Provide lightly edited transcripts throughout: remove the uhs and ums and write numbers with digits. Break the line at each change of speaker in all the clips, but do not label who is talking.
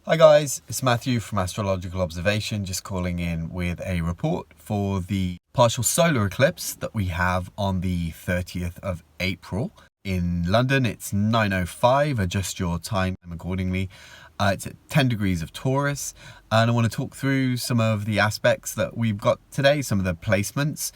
Hi guys, it's Matthew from Astrological Observation, just calling in with a report for the partial solar eclipse that we have on the 30th of April. In London, it's 9:05, adjust your time accordingly. It's at 10 degrees of Taurus, and I want to talk through some of the aspects that we've got today, some of the placements.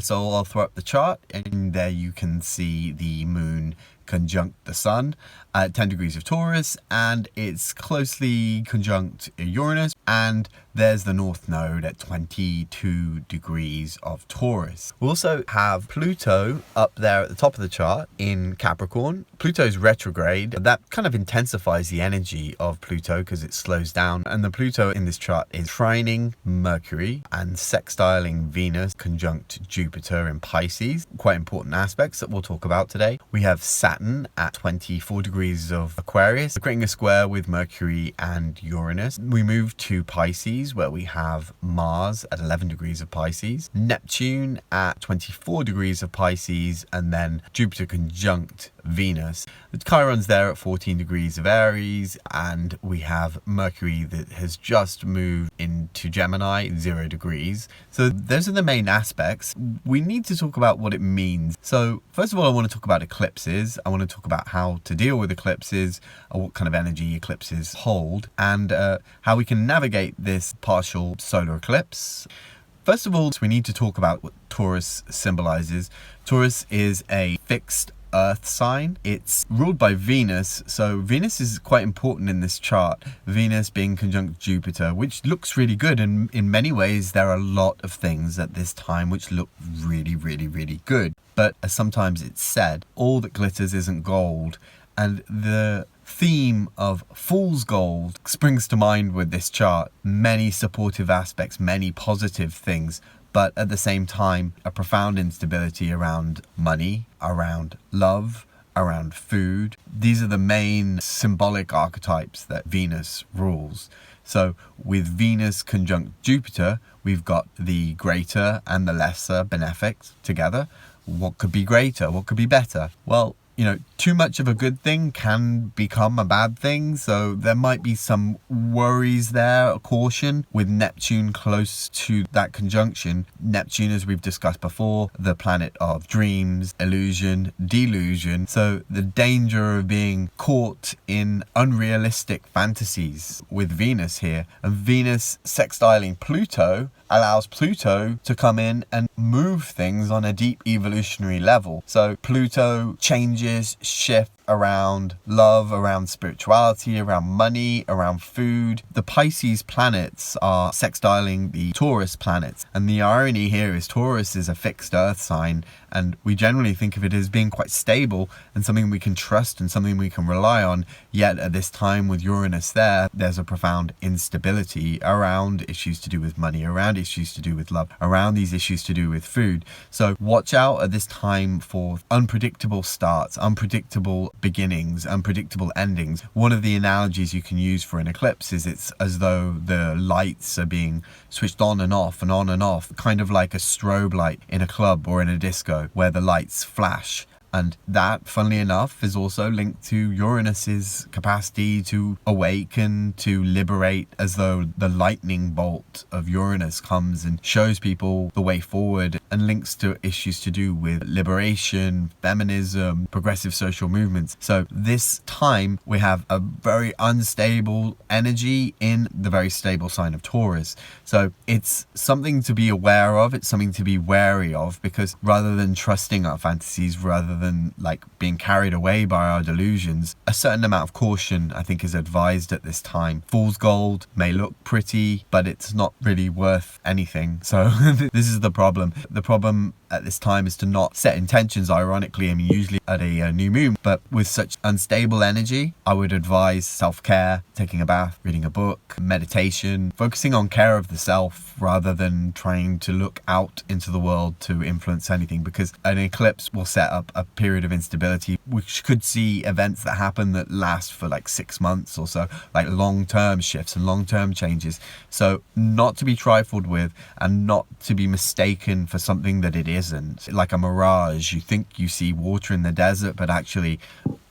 So I'll throw up the chart, and there you can see the moon conjunct the sun at 10 degrees of Taurus, and it's closely conjunct Uranus, and there's the north node at 22 degrees of Taurus. We also have Pluto up there at the top of the chart in Capricorn. Pluto's retrograde. That kind of intensifies the energy of Pluto because it slows down, and the Pluto in this chart is trining Mercury and sextiling Venus conjunct Jupiter in Pisces. Quite important aspects that we'll talk about today. We have Saturn at 24 degrees of Aquarius, creating a square with Mercury and Uranus. We move to Pisces, where we have Mars at 11 degrees of Pisces, Neptune at 24 degrees of Pisces, and then Jupiter conjunct Venus. The Chiron's there at 14 degrees of Aries, and we have Mercury that has just moved into Gemini, 0 degrees. So those are the main aspects. We need to talk about what it means. So first of all, I want to talk about eclipses. I want to talk about how to deal with eclipses, what kind of energy eclipses hold, and how we can navigate this partial solar eclipse. First of all, we need to talk about what Taurus symbolizes. Taurus is a fixed Earth sign. It's ruled by Venus, so Venus is quite important in this chart. Venus being conjunct Jupiter, which looks really good, and in many ways there are a lot of things at this time which look really good. But as sometimes it's said, all that glitters isn't gold, and the theme of fool's gold springs to mind with this chart. Many supportive aspects, many positive things, but at the same time, a profound instability around money, around love, around food. These are the main symbolic archetypes that Venus rules. So with Venus conjunct Jupiter, we've got the greater and the lesser benefic together. What could be greater? What could be better? Well, too much of a good thing can become a bad thing. So there might be some worries there, a caution with Neptune close to that conjunction. Neptune, as we've discussed before, the planet of dreams, illusion, delusion. So the danger of being caught in unrealistic fantasies with Venus here. And Venus sextiling Pluto allows Pluto to come in and move things on a deep evolutionary level. So Pluto changes, shift around love, around spirituality, around money, around food. The Pisces planets are sextiling the Taurus planets, and the irony here is Taurus is a fixed earth sign, and we generally think of it as being quite stable and something we can trust and something we can rely on. Yet at this time with Uranus there's a profound instability around issues to do with money, around issues to do with love, around these issues to do with food. So watch out at this time for unpredictable starts, unpredictable beginnings, unpredictable endings. One of the analogies you can use for an eclipse is it's as though the lights are being switched on and off and on and off, kind of like a strobe light in a club or in a disco where the lights flash. And that, funnily enough, is also linked to Uranus's capacity to awaken, to liberate, as though the lightning bolt of Uranus comes and shows people the way forward and links to issues to do with liberation, feminism, progressive social movements. So this time we have a very unstable energy in the very stable sign of Taurus. So it's something to be aware of. It's something to be wary of, because rather than trusting our fantasies, rather than being carried away by our delusions, a certain amount of caution I think is advised at this time. Fool's gold may look pretty, but it's not really worth anything. So this is the problem. The problem at this time is to not set intentions, ironically. I mean, usually at a new moon, but with such unstable energy, I would advise self-care, taking a bath, reading a book, meditation, focusing on care of the self rather than trying to look out into the world to influence anything, because an eclipse will set up a period of instability, which could see events that happen that last for 6 months or so, like long-term shifts and long-term changes. So not to be trifled with and not to be mistaken for something that it isn't. Like a mirage, you think you see water in the desert, but actually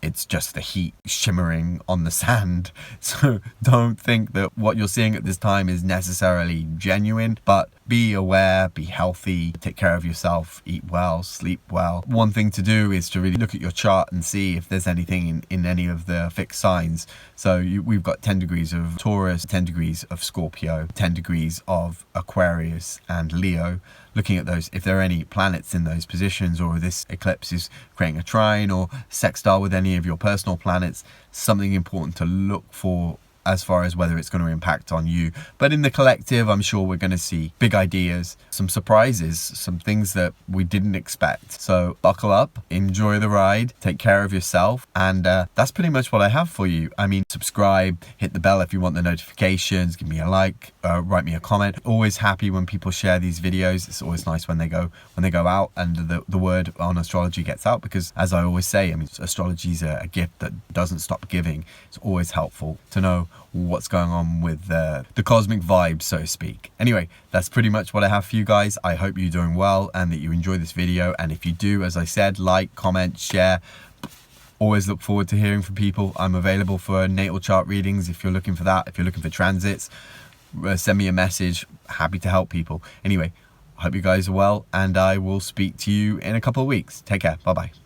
it's just the heat shimmering on the sand. So don't think that what you're seeing at this time is necessarily genuine, but be aware, be healthy, take care of yourself, eat well, sleep well. One thing to do is to really look at your chart and see if there's anything in any of the fixed signs. So we've got 10 degrees of Taurus, 10 degrees of Scorpio, 10 degrees of Aquarius and Leo. Looking at those, if there are any planets in those positions, or this eclipse is creating a trine or sextile with any of your personal planets, something important to look for as far as whether it's going to impact on you. But in the collective, I'm sure we're going to see big ideas, some surprises, some things that we didn't expect. So buckle up, enjoy the ride, take care of yourself, and that's pretty much what I have for you. I mean, subscribe, hit the bell if you want the notifications, give me a like, write me a comment. Always happy when people share these videos. It's always nice when they go out and the word on astrology gets out, because as I always say, I mean, astrology is a gift that doesn't stop giving. It's always helpful to know what's going on with the cosmic vibe, so to speak. Anyway, that's pretty much what I have for you guys. I hope you're doing well and that you enjoy this video. And if you do, as I said, like, comment, share. Always look forward to hearing from people. I'm available for natal chart readings if you're looking for that. If you're looking for transits, send me a message. Happy to help people. Anyway, I hope you guys are well, and I will speak to you in a couple of weeks. Take care. Bye-bye.